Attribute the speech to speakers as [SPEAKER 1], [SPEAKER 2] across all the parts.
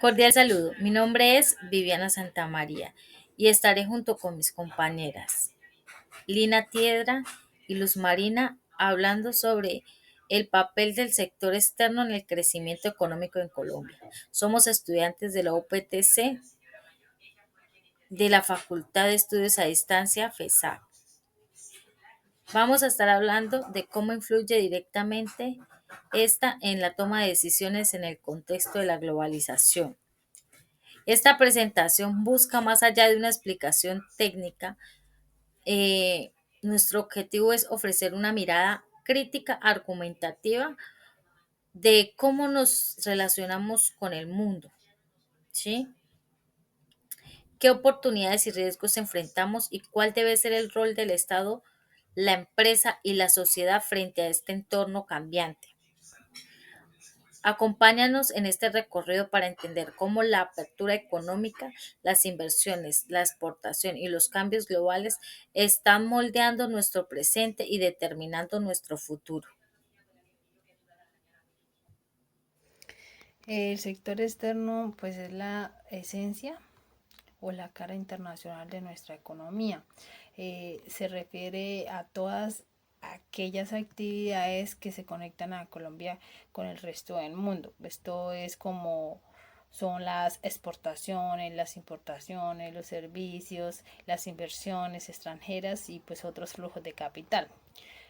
[SPEAKER 1] Cordial saludo. Mi nombre es Viviana Santamaría y estaré junto con mis compañeras Lina Tiedra y Luz Marina hablando sobre el papel del sector externo en el crecimiento económico en Colombia. Somos estudiantes de la UPTC de la Facultad de Estudios a Distancia FESA. Vamos a estar hablando de cómo influye directamente esta en la toma de decisiones en el contexto de la globalización. Esta presentación busca, más allá de una explicación técnica, nuestro objetivo es ofrecer una mirada crítica, argumentativa de cómo nos relacionamos con el mundo, ¿sí? ¿Qué oportunidades y riesgos enfrentamos y cuál debe ser el rol del Estado, la empresa y la sociedad frente a este entorno cambiante? Acompáñanos en este recorrido para entender cómo la apertura económica, las inversiones, la exportación y los cambios globales están moldeando nuestro presente y determinando nuestro futuro.
[SPEAKER 2] El sector externo pues es la esencia o la cara internacional de nuestra economía. Se refiere a todas aquellas actividades que se conectan a Colombia con el resto del mundo. Esto es como son las exportaciones, las importaciones, los servicios, las inversiones extranjeras y pues otros flujos de capital.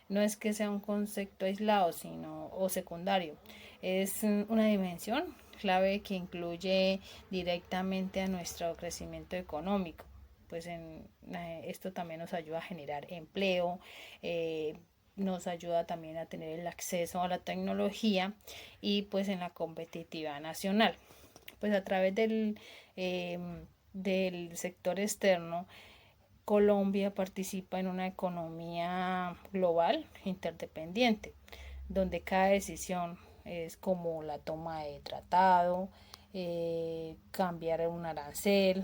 [SPEAKER 2] No es que sea un concepto aislado, sino o secundario. Es una dimensión clave que incluye directamente a nuestro crecimiento económico. Pues esto también nos ayuda a generar empleo, nos ayuda también a tener el acceso a la tecnología y pues en la competitividad nacional. Pues a través del sector externo, Colombia participa en una economía global interdependiente, donde cada decisión es como la toma de tratado, cambiar un arancel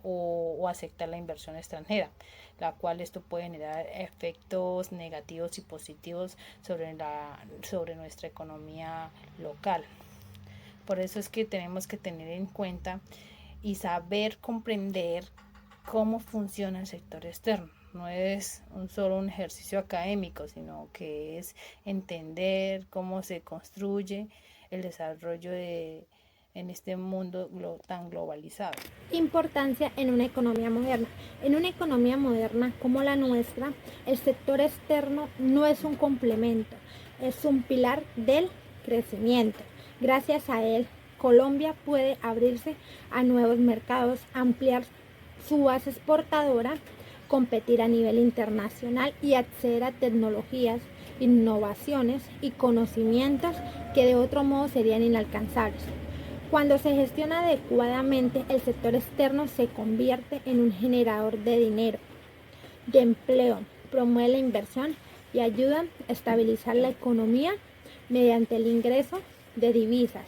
[SPEAKER 2] o aceptar la inversión extranjera, la cual esto puede generar efectos negativos y positivos sobre nuestra economía local. Por eso es que tenemos que tener en cuenta y saber comprender cómo funciona el sector externo. No es solo un ejercicio académico, sino que es entender cómo se construye el desarrollo en este mundo tan globalizado.
[SPEAKER 3] Importancia en una economía moderna. En una economía moderna como la nuestra, el sector externo no es un complemento, es un pilar del crecimiento. Gracias a él, Colombia puede abrirse a nuevos mercados, ampliar su base exportadora, competir a nivel internacional y acceder a tecnologías, innovaciones y conocimientos que de otro modo serían inalcanzables. Cuando se gestiona adecuadamente, el sector externo se convierte en un generador de dinero, de empleo, promueve la inversión y ayuda a estabilizar la economía mediante el ingreso de divisas.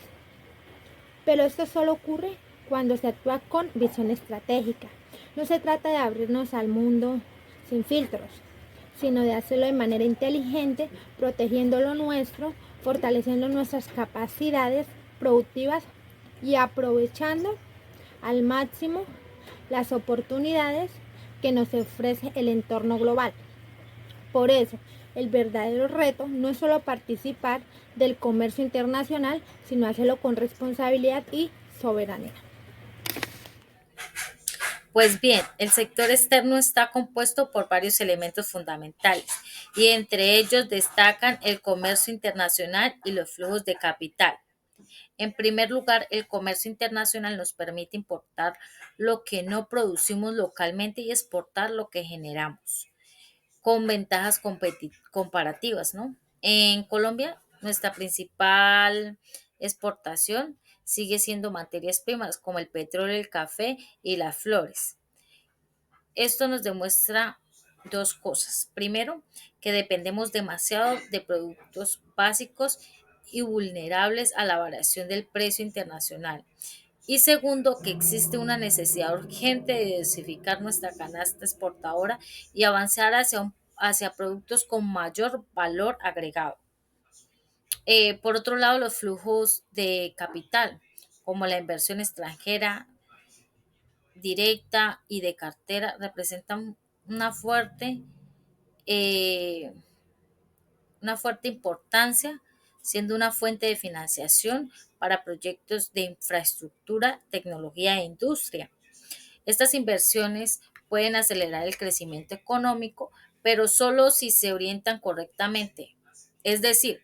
[SPEAKER 3] Pero esto solo ocurre cuando se actúa con visión estratégica. No se trata de abrirnos al mundo sin filtros, sino de hacerlo de manera inteligente, protegiendo lo nuestro, fortaleciendo nuestras capacidades productivas y aprovechando al máximo las oportunidades que nos ofrece el entorno global. Por eso, el verdadero reto no es solo participar del comercio internacional, sino hacerlo con responsabilidad y soberanía.
[SPEAKER 1] Pues bien, el sector externo está compuesto por varios elementos fundamentales y entre ellos destacan el comercio internacional y los flujos de capital. En primer lugar, el comercio internacional nos permite importar lo que no producimos localmente y exportar lo que generamos, con ventajas comparativas, ¿no? En Colombia, nuestra principal exportación sigue siendo materias primas como el petróleo, el café y las flores. Esto nos demuestra dos cosas. Primero, que dependemos demasiado de productos básicos y vulnerables a la variación del precio internacional. Y segundo, que existe una necesidad urgente de diversificar nuestra canasta exportadora y avanzar hacia productos con mayor valor agregado. Por otro lado, los flujos de capital. como la inversión extranjera directa y de cartera, representan una fuerte, eh, una fuerte importancia, siendo una fuente de financiación para proyectos de infraestructura, tecnología e industria. Estas inversiones pueden acelerar el crecimiento económico, pero solo si se orientan correctamente. Es decir,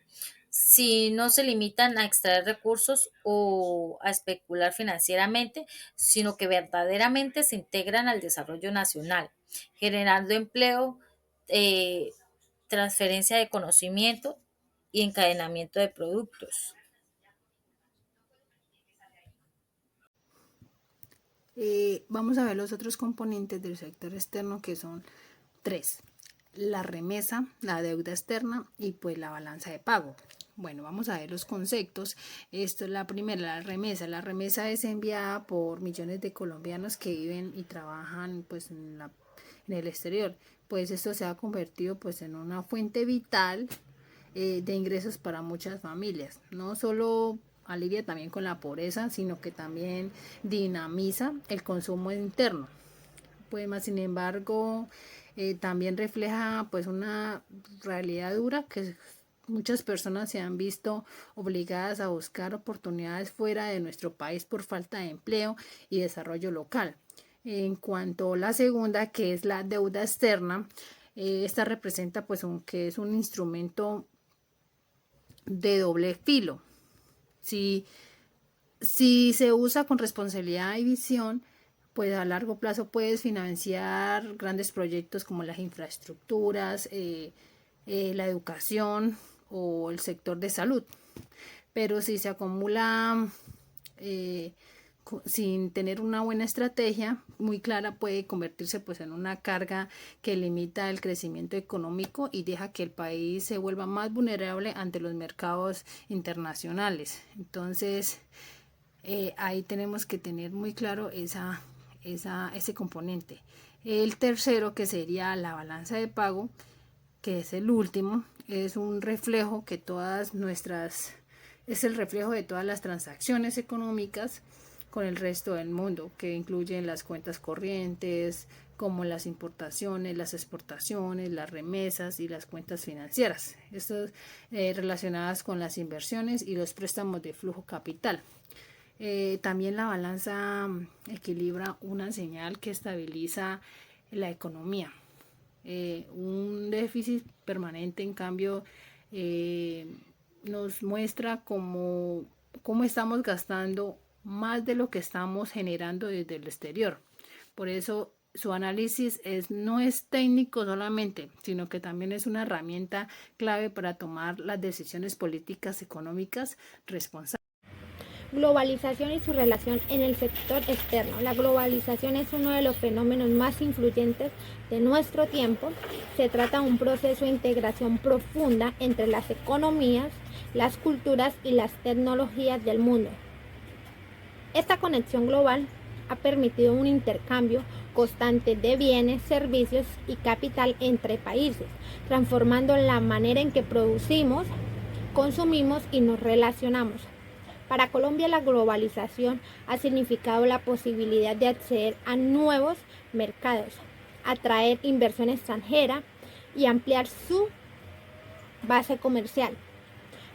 [SPEAKER 1] si no se limitan a extraer recursos o a especular financieramente, sino que verdaderamente se integran al desarrollo nacional, generando empleo, eh, transferencia de conocimiento y encadenamiento de productos.
[SPEAKER 2] Vamos a ver los otros componentes del sector externo que son tres: la remesa, la deuda externa y pues la balanza de pago. Bueno, vamos a ver los conceptos. Esto es la primera, la remesa. La remesa es enviada por millones de colombianos que viven y trabajan pues en el exterior. Pues esto se ha convertido pues en una fuente vital de ingresos para muchas familias. No solo alivia también con la pobreza, sino que también dinamiza el consumo interno. Pues más sin embargo, también refleja pues una realidad dura que muchas personas se han visto obligadas a buscar oportunidades fuera de nuestro país por falta de empleo y desarrollo local. En cuanto a la segunda, que es la deuda externa, esta representa pues que es un instrumento de doble filo. Si, si se usa con responsabilidad y visión, pues a largo plazo puedes financiar grandes proyectos como las infraestructuras, la educación o el sector de salud. Pero si se acumula eh, sin tener una buena estrategia muy clara, puede convertirse pues en una carga que limita el crecimiento económico y deja que el país se vuelva más vulnerable ante los mercados internacionales. Entonces ahí tenemos que tener muy claro ese componente. El tercero, que sería la balanza de pago, que es el último, es un reflejo que es el reflejo de todas las transacciones económicas con el resto del mundo, que incluyen las cuentas corrientes, como las importaciones, las exportaciones, las remesas y las cuentas financieras, estas relacionadas con las inversiones y los préstamos de flujo capital. También la balanza equilibra una señal que estabiliza la economía. Un déficit permanente, en cambio, nos muestra cómo estamos gastando más de lo que estamos generando desde el exterior. Por eso su análisis no es técnico solamente, sino que también es una herramienta clave para tomar las decisiones políticas económicas responsables.
[SPEAKER 3] Globalización y su relación en el sector externo. La globalización es uno de los fenómenos más influyentes de nuestro tiempo. Se trata de un proceso de integración profunda entre las economías, las culturas y las tecnologías del mundo. Esta conexión global ha permitido un intercambio constante de bienes, servicios y capital entre países, transformando la manera en que producimos, consumimos y nos relacionamos. Para Colombia, la globalización ha significado la posibilidad de acceder a nuevos mercados, atraer inversión extranjera y ampliar su base comercial.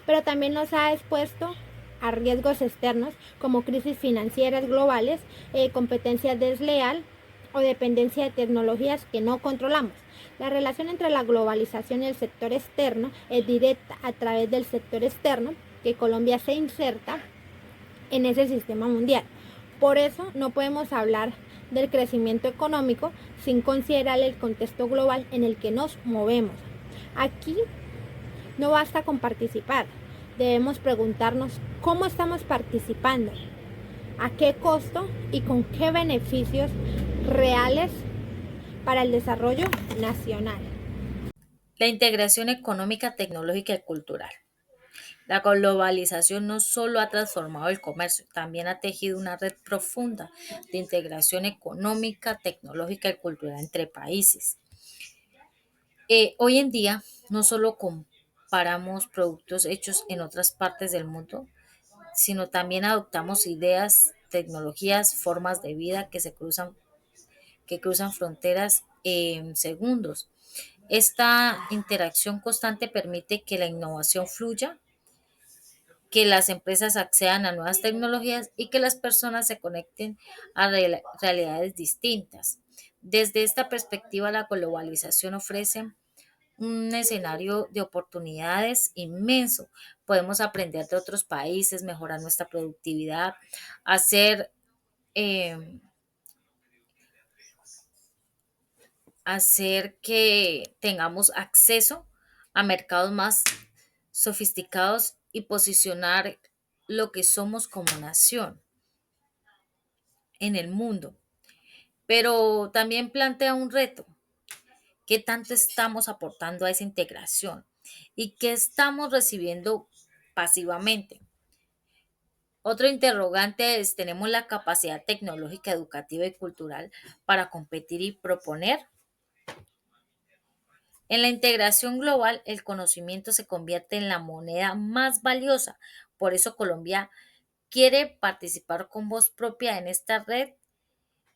[SPEAKER 3] Pero también nos ha expuesto a riesgos externos como crisis financieras globales, competencia desleal o dependencia de tecnologías que no controlamos. La relación entre la globalización y el sector externo es directa a través del sector externo, que Colombia se inserta en ese sistema mundial. Por eso no podemos hablar del crecimiento económico sin considerar el contexto global en el que nos movemos. Aquí no basta con participar, debemos preguntarnos cómo estamos participando, a qué costo y con qué beneficios reales para el desarrollo nacional.
[SPEAKER 1] La integración económica, tecnológica y cultural. La globalización no solo ha transformado el comercio, también ha tejido una red profunda de integración económica, tecnológica y cultural entre países. Hoy en día no solo comparamos productos hechos en otras partes del mundo, sino también adoptamos ideas, tecnologías, formas de vida que cruzan fronteras en segundos. Esta interacción constante permite que la innovación fluya, que las empresas accedan a nuevas tecnologías y que las personas se conecten a realidades distintas. Desde esta perspectiva, la globalización ofrece un escenario de oportunidades inmenso. Podemos aprender de otros países, mejorar nuestra productividad, hacer, eh, hacer que tengamos acceso a mercados más sofisticados y posicionar lo que somos como nación en el mundo. Pero también plantea un reto. ¿Qué tanto estamos aportando a esa integración? ¿Y qué estamos recibiendo pasivamente? Otro interrogante es, ¿tenemos la capacidad tecnológica, educativa y cultural para competir y proponer? En la integración global, el conocimiento se convierte en la moneda más valiosa. Por eso Colombia quiere participar con voz propia en esta red,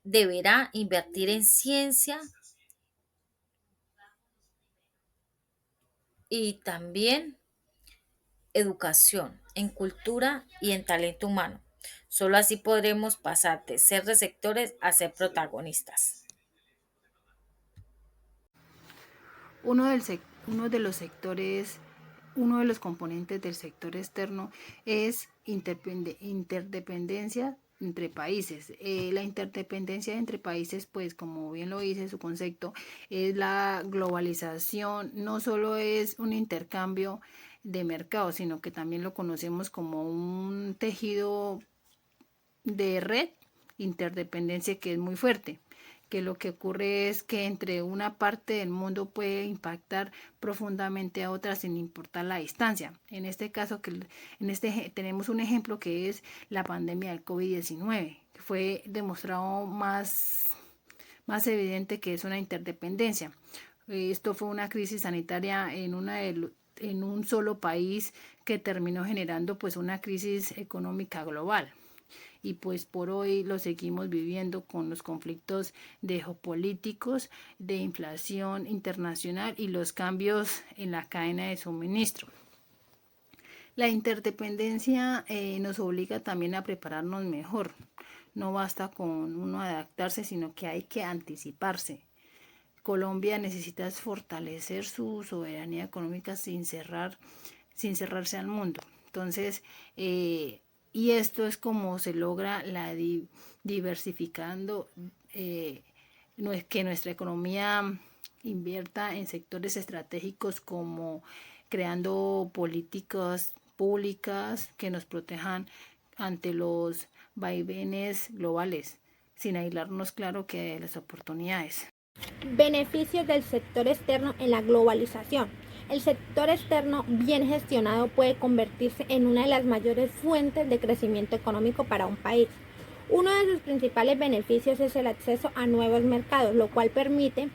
[SPEAKER 1] deberá invertir en ciencia y también educación, en cultura y en talento humano. Solo así podremos pasar de ser receptores a ser protagonistas.
[SPEAKER 2] Uno de los sectores, uno de los componentes del sector externo es interdependencia entre países. La interdependencia entre países, pues como bien lo dice su concepto, es la globalización. No solo es un intercambio de mercado, sino que también lo conocemos como un tejido de red, interdependencia que es muy fuerte, que lo que ocurre es que entre una parte del mundo puede impactar profundamente a otra sin importar la distancia. En este caso, tenemos un ejemplo que es la pandemia del COVID-19, que fue demostrado más evidente que es una interdependencia. Esto fue una crisis sanitaria en un solo país que terminó generando pues una crisis económica global y pues por hoy lo seguimos viviendo con los conflictos de geopolíticos, de inflación internacional y los cambios en la cadena de suministro. La interdependencia nos obliga también a prepararnos mejor. No basta con uno adaptarse, sino que hay que anticiparse. Colombia necesita fortalecer su soberanía económica sin cerrarse al mundo. Entonces, y esto es como se logra diversificando, que nuestra economía invierta en sectores estratégicos como creando políticas públicas que nos protejan ante los vaivenes globales, sin aislarnos claro que de las oportunidades.
[SPEAKER 3] Beneficios del sector externo en la globalización. El sector externo bien gestionado puede convertirse en una de las mayores fuentes de crecimiento económico para un país. Uno de sus principales beneficios es el acceso a nuevos mercados, lo cual permite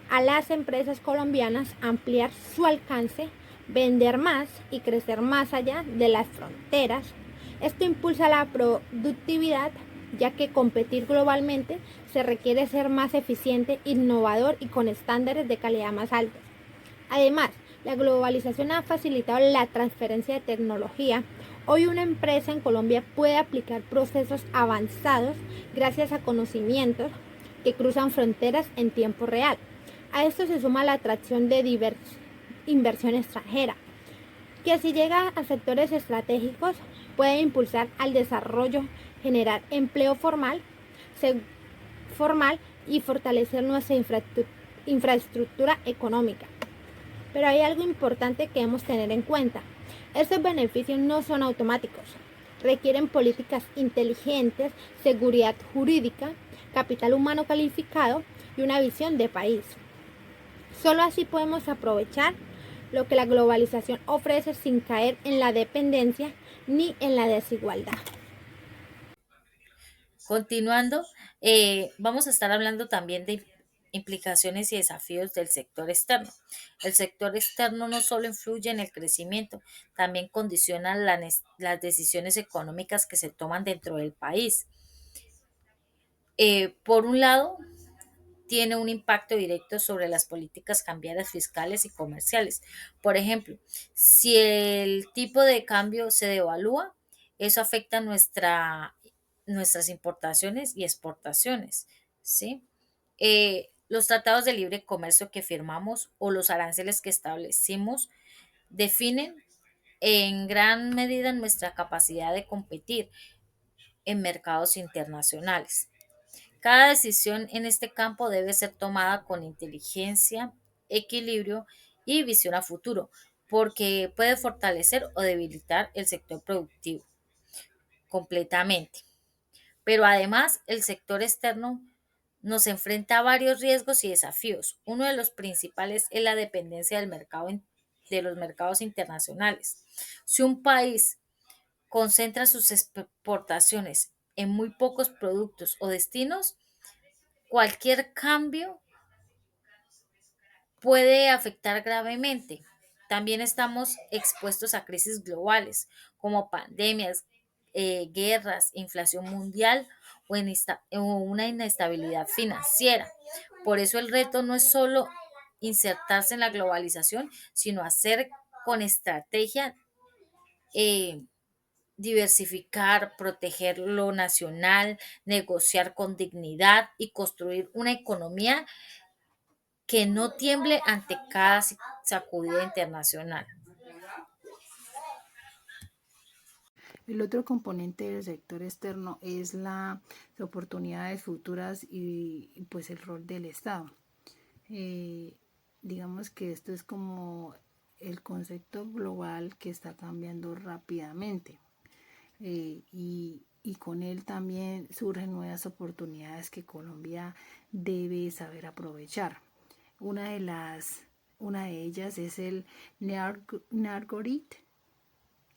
[SPEAKER 3] a las empresas colombianas ampliar su alcance, vender más y crecer más allá de las fronteras. Esto impulsa la productividad, ya que competir globalmente se requiere ser más eficiente, innovador y con estándares de calidad más altos. Además, la globalización ha facilitado la transferencia de tecnología. Hoy una empresa en Colombia puede aplicar procesos avanzados gracias a conocimientos que cruzan fronteras en tiempo real. A esto se suma la atracción de inversión extranjera, que si llega a sectores estratégicos puede impulsar al desarrollo, generar empleo formal y fortalecer nuestra infraestructura económica. Pero hay algo importante que debemos tener en cuenta. Estos beneficios no son automáticos. Requieren políticas inteligentes, seguridad jurídica, capital humano calificado y una visión de país. Solo así podemos aprovechar lo que la globalización ofrece sin caer en la dependencia ni en la desigualdad.
[SPEAKER 1] Continuando, vamos a estar hablando también Implicaciones y desafíos del sector externo. El sector externo no solo influye en el crecimiento, también condiciona las decisiones económicas que se toman dentro del país. Por un lado, tiene un impacto directo sobre las políticas cambiarias fiscales y comerciales. Por ejemplo, si el tipo de cambio se devalúa, eso afecta nuestras importaciones y exportaciones, ¿sí? Los tratados de libre comercio que firmamos o los aranceles que establecimos definen en gran medida nuestra capacidad de competir en mercados internacionales. Cada decisión en este campo debe ser tomada con inteligencia, equilibrio y visión a futuro, porque puede fortalecer o debilitar el sector productivo completamente. Pero además, el sector externo nos enfrenta a varios riesgos y desafíos. Uno de los principales es la dependencia de los mercados internacionales. Si un país concentra sus exportaciones en muy pocos productos o destinos, cualquier cambio puede afectar gravemente. También estamos expuestos a crisis globales como pandemias, guerras, inflación mundial o una inestabilidad financiera. Por eso el reto no es solo insertarse en la globalización, sino hacer con estrategia, eh, diversificar, proteger lo nacional, negociar con dignidad y construir una economía que no tiemble ante cada sacudida internacional.
[SPEAKER 2] El otro componente del sector externo es las oportunidades futuras y pues el rol del Estado. Eh, digamos que esto es como el concepto global que está cambiando rápidamente y con él también surgen nuevas oportunidades que Colombia debe saber aprovechar. Una de una de ellas es el Nargorit,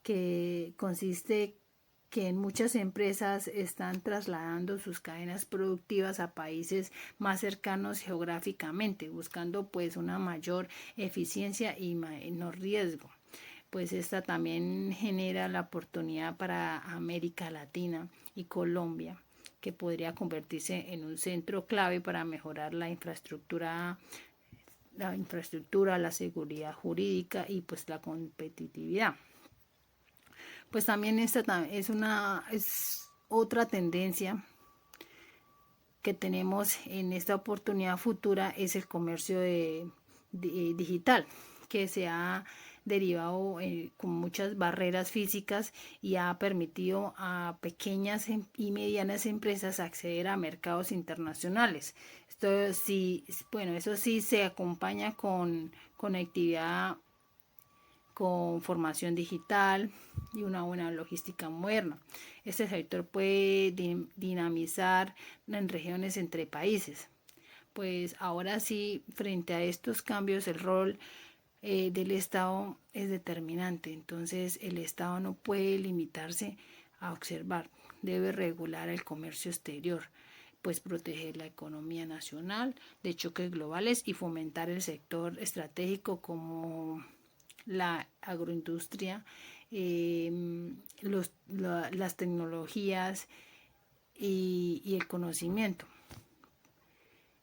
[SPEAKER 2] que consiste que en muchas empresas están trasladando sus cadenas productivas a países más cercanos geográficamente, buscando pues una mayor eficiencia y menor riesgo. Pues esta también genera la oportunidad para América Latina y Colombia, que podría convertirse en un centro clave para mejorar la seguridad jurídica y pues la competitividad. Pues también esta es otra tendencia que tenemos en esta oportunidad futura, es el comercio digital, que se ha derivado con muchas barreras físicas y ha permitido a pequeñas y medianas empresas acceder a mercados internacionales. Esto sí, bueno, eso sí se acompaña con conectividad, con formación digital y una buena logística moderna. Este sector puede dinamizar en regiones entre países. Pues ahora sí, frente a estos cambios, el rol del Estado es determinante. Entonces, el Estado no puede limitarse a observar, debe regular el comercio exterior, pues proteger la economía nacional de choques globales y fomentar el sector estratégico como la agroindustria, las tecnologías y el conocimiento.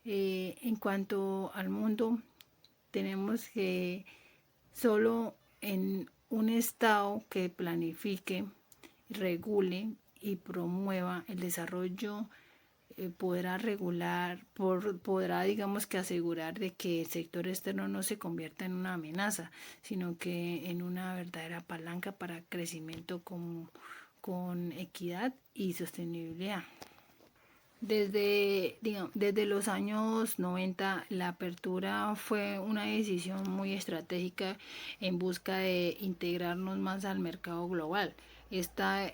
[SPEAKER 2] En cuanto al mundo, tenemos que solo en un Estado que planifique, regule y promueva el desarrollo podrá digamos que asegurar de que el sector externo no se convierta en una amenaza, sino que en una verdadera palanca para crecimiento con equidad y sostenibilidad. Desde los años 90, la apertura fue una decisión muy estratégica en busca de integrarnos más al mercado global. Esta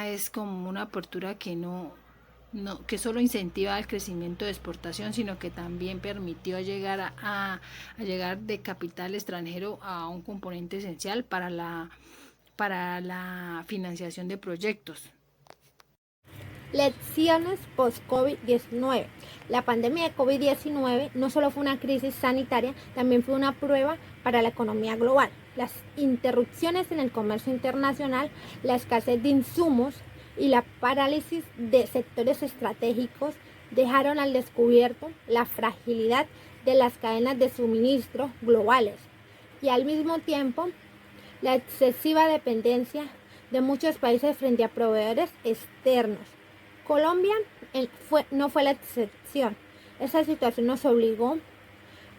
[SPEAKER 2] es como una apertura que solo incentiva el crecimiento de exportación, sino que también permitió llegar a llegar de capital extranjero a un componente esencial para la financiación de proyectos.
[SPEAKER 3] Lecciones post-COVID-19. La pandemia de COVID-19 no solo fue una crisis sanitaria, también fue una prueba para la economía global. Las interrupciones en el comercio internacional, la escasez de insumos y la parálisis de sectores estratégicos dejaron al descubierto la fragilidad de las cadenas de suministro globales y al mismo tiempo la excesiva dependencia de muchos países frente a proveedores externos. Colombia no fue la excepción. Esa situación nos obligó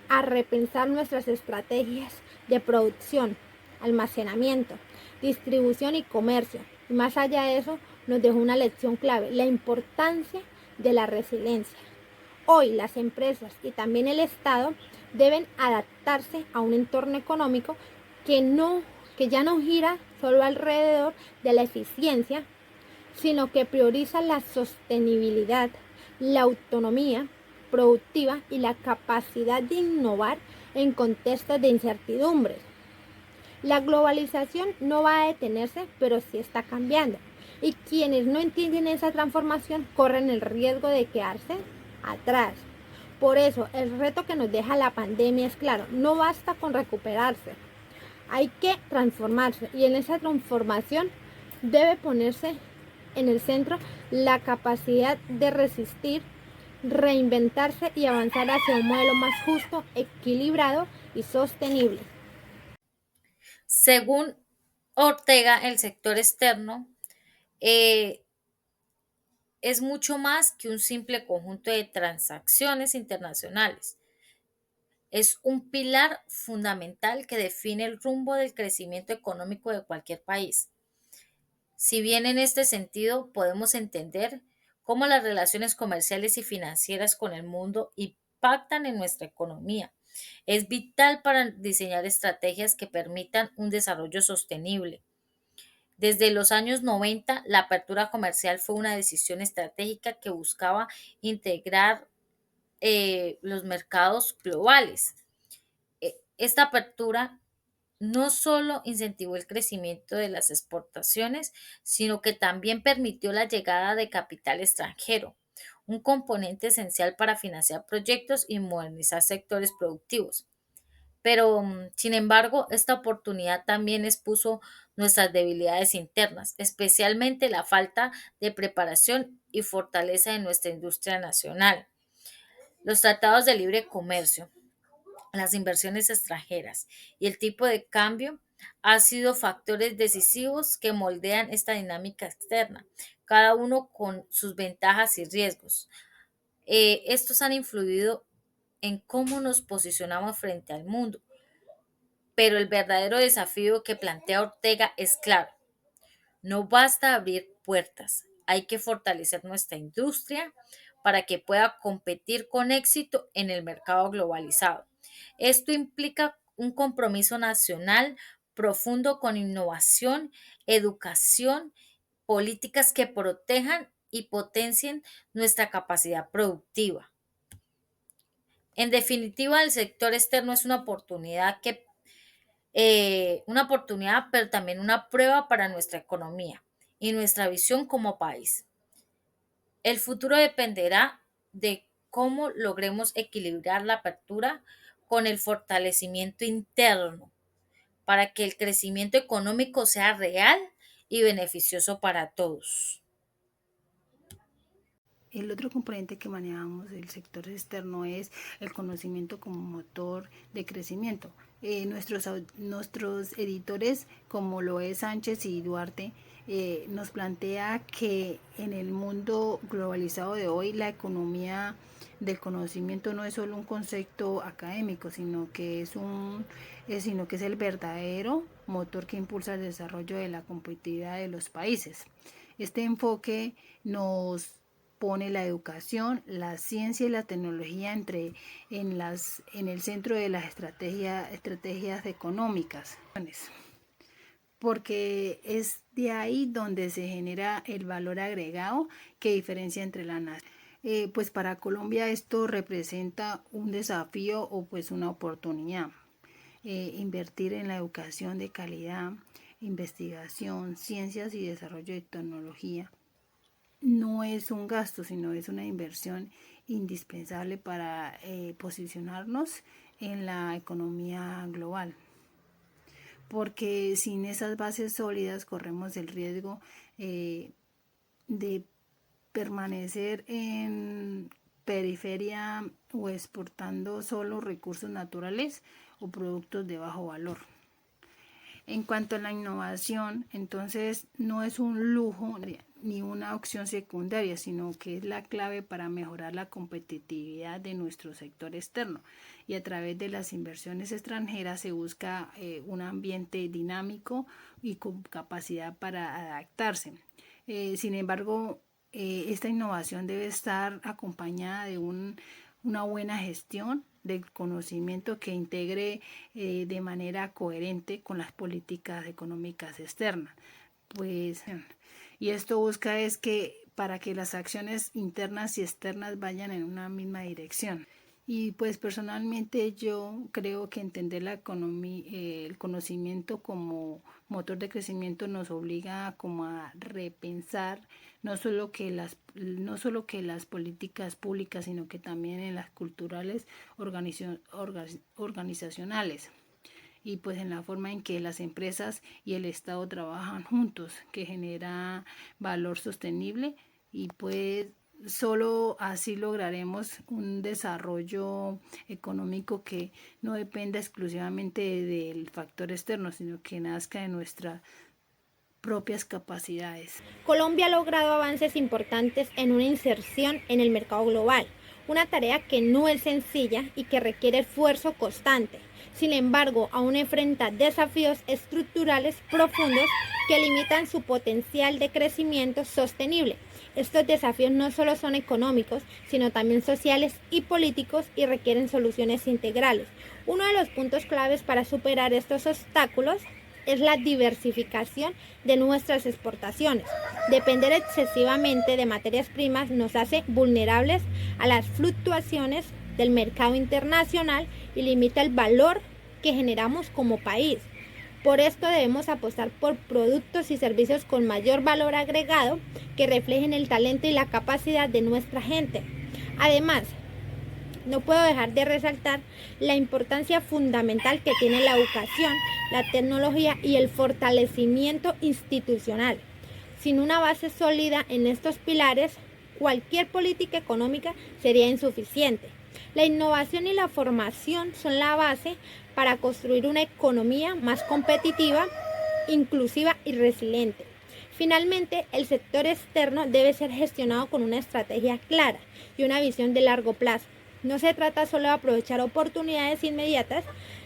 [SPEAKER 3] a repensar nuestras estrategias de producción, almacenamiento, distribución y comercio. Y más allá de eso, nos dejó una lección clave, la importancia de la resiliencia. Hoy las empresas y también el Estado deben adaptarse a un entorno económico que ya no gira solo alrededor de la eficiencia, sino que prioriza la sostenibilidad, la autonomía productiva y la capacidad de innovar en contextos de incertidumbres. La globalización no va a detenerse, pero sí está cambiando. Y quienes no entienden esa transformación corren el riesgo de quedarse atrás. Por eso, el reto que nos deja la pandemia es claro, no basta con recuperarse, hay que transformarse y en esa transformación debe ponerse en el centro la capacidad de resistir, reinventarse y avanzar hacia un modelo más justo, equilibrado y sostenible.
[SPEAKER 1] Según Ortega, el sector externo eh, es mucho más que un simple conjunto de transacciones internacionales. Es un pilar fundamental que define el rumbo del crecimiento económico de cualquier país. Si bien en este sentido podemos entender cómo las relaciones comerciales y financieras con el mundo impactan en nuestra economía, es vital para diseñar estrategias que permitan un desarrollo sostenible. Desde los años 90, la apertura comercial fue una decisión estratégica que buscaba integrar los mercados globales. Esta apertura no solo incentivó el crecimiento de las exportaciones, sino que también permitió la llegada de capital extranjero, un componente esencial para financiar proyectos y modernizar sectores productivos. Pero, sin embargo, esta oportunidad también expuso nuestras debilidades internas, especialmente la falta de preparación y fortaleza de nuestra industria nacional. Los tratados de libre comercio, las inversiones extranjeras y el tipo de cambio han sido factores decisivos que moldean esta dinámica externa, cada uno con sus ventajas y riesgos. Estos han influido en cómo nos posicionamos frente al mundo, pero el verdadero desafío que plantea Ortega es claro. No basta abrir puertas, hay que fortalecer nuestra industria para que pueda competir con éxito en el mercado globalizado. Esto implica un compromiso nacional profundo con innovación, educación, políticas que protejan y potencien nuestra capacidad productiva. En definitiva, el sector externo es una oportunidad, pero también una prueba para nuestra economía y nuestra visión como país. El futuro dependerá de cómo logremos equilibrar la apertura con el fortalecimiento interno para que el crecimiento económico sea real y beneficioso para todos.
[SPEAKER 2] El otro componente que manejamos del sector externo es el conocimiento como motor de crecimiento. Nuestros editores, como lo es Sánchez y Duarte, nos plantea que en el mundo globalizado de hoy la economía del conocimiento no es solo un concepto académico, sino que es el verdadero motor que impulsa el desarrollo de la competitividad de los países. Este enfoque nos pone la educación, la ciencia y la tecnología en el centro de las estrategias económicas, porque es de ahí donde se genera el valor agregado que diferencia entre las naciones. Pues para Colombia esto representa un desafío o pues una oportunidad. Invertir en la educación de calidad, investigación, ciencias y desarrollo de tecnología no no es un gasto, sino es una inversión indispensable para posicionarnos en la economía global. Porque sin esas bases sólidas corremos el riesgo de permanecer en periferia o exportando solo recursos naturales o productos de bajo valor. En cuanto a la innovación, entonces no es un lujo ni una opción secundaria, sino que es la clave para mejorar la competitividad de nuestro sector externo. Y a través de las inversiones extranjeras se busca un ambiente dinámico y con capacidad para adaptarse. Sin embargo, esta innovación debe estar acompañada de una buena gestión del conocimiento que integre de manera coherente con las políticas económicas externas. Pues, y esto busca es que para que las acciones internas y externas vayan en una misma dirección. Y pues personalmente yo creo que entender la economía, el conocimiento como motor de crecimiento nos obliga como a repensar no solo que las políticas públicas, sino que también en las culturales organizacionales y pues en la forma en que las empresas y el Estado trabajan juntos, que genera valor sostenible y pues solo así lograremos un desarrollo económico que no dependa exclusivamente del factor externo, sino que nazca de nuestras propias capacidades.
[SPEAKER 3] Colombia ha logrado avances importantes en una inserción en el mercado global, una tarea que no es sencilla y que requiere esfuerzo constante. Sin embargo, aún enfrenta desafíos estructurales profundos que limitan su potencial de crecimiento sostenible. Estos desafíos no solo son económicos, sino también sociales y políticos y requieren soluciones integrales. Uno de los puntos claves para superar estos obstáculos es la diversificación de nuestras exportaciones. Depender excesivamente de materias primas nos hace vulnerables a las fluctuaciones del mercado internacional y limita el valor que generamos como país. Por esto debemos apostar por productos y servicios con mayor valor agregado que reflejen el talento y la capacidad de nuestra gente. Además, no puedo dejar de resaltar la importancia fundamental que tiene la educación, la tecnología y el fortalecimiento institucional. Sin una base sólida en estos pilares, cualquier política económica sería insuficiente. La innovación y la formación son la base para construir una economía más competitiva, inclusiva y resiliente. Finalmente, el sector externo debe ser gestionado con una estrategia clara y una visión de largo plazo. No se trata solo de aprovechar oportunidades inmediatas,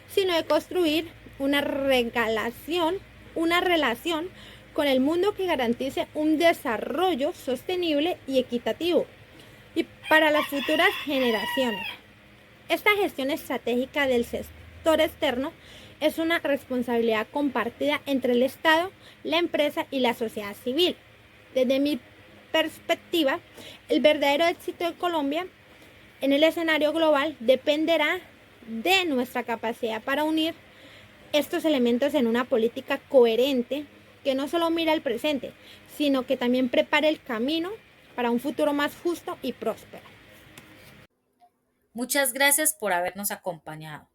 [SPEAKER 3] sino de construir una relación con el mundo que garantice un desarrollo sostenible y equitativo y para las futuras generaciones. Esta gestión estratégica del sector externo es una responsabilidad compartida entre el Estado, la empresa y la sociedad civil. Desde mi perspectiva, el verdadero éxito de Colombia en el escenario global dependerá de nuestra capacidad para unir estos elementos en una política coherente que no solo mira el presente, sino que también prepare el camino para un futuro más justo y próspero.
[SPEAKER 1] Muchas gracias por habernos acompañado.